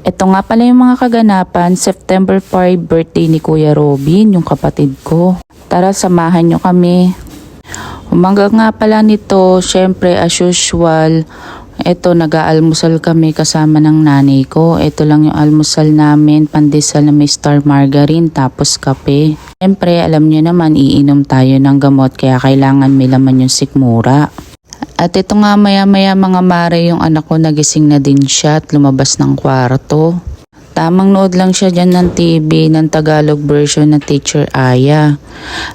Ito nga pala yung mga kaganapan, September 5 birthday ni Kuya Robin, yung kapatid ko. Tara, samahan nyo kami. Umaga nga pala nito, syempre as usual, ito nag-aalmusal kami kasama ng nanay ko. Ito lang yung almusal namin, pandesal na may star margarine tapos kape. Syempre alam nyo naman iinom tayo ng gamot kaya kailangan may laman yung sikmura. At ito nga maya-maya mga mare yung anak ko nagising na din siya at lumabas ng kwarto. Tamang nood lang siya dyan ng TV ng Tagalog version ng Teacher Aya.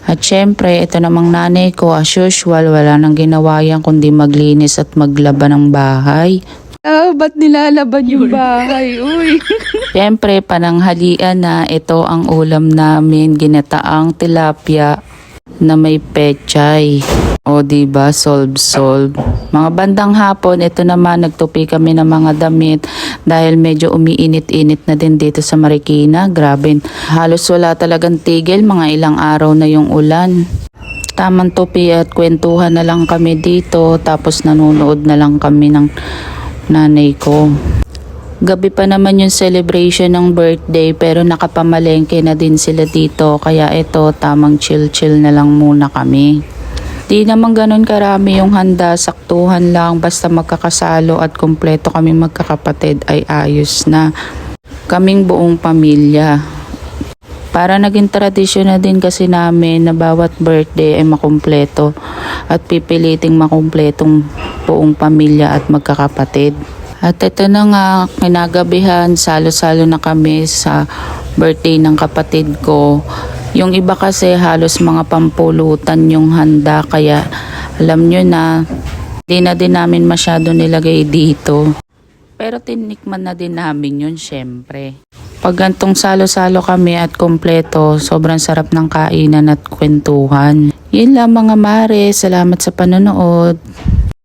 At syempre ito namang nanay ko as usual wala nang ginawa yan kundi maglinis at maglaba ng bahay. Ba't nilalaban yung bahay? Uy. Syempre pananghalian na ito ang ulam namin, ginataang tilapia na may pechay. O diba, solve. Mga bandang hapon, ito naman nagtupi kami ng mga damit dahil medyo umiinit-init na din dito sa Marikina. Grabe, halos wala talagang tigil, mga ilang araw na yung ulan. Tamang tupi at kwentuhan na lang kami dito tapos nanonood na lang kami ng nanay ko. Gabi pa naman yung celebration ng birthday pero nakapamalengke na din sila dito kaya ito tamang chill na lang muna kami. Di naman ganun karami yung handa, saktuhan lang basta magkakasalo at kumpleto kaming magkakapatid ay ayos na. Kaming buong pamilya. Para naging tradisyon na din kasi namin na bawat birthday ay makumpleto at pipiliting makumpletong buong pamilya at magkakapatid. At ito na nga, kinagabihan, salo-salo na kami sa birthday ng kapatid ko. Yung iba kasi halos mga pampulutan yung handa kaya alam nyo na di na din namin masyado nilagay dito. Pero tinikman na din namin yun syempre. Pag gantong salo-salo kami at kompleto, sobrang sarap ng kainan at kwentuhan. Yun lang mga mare, salamat sa panonood.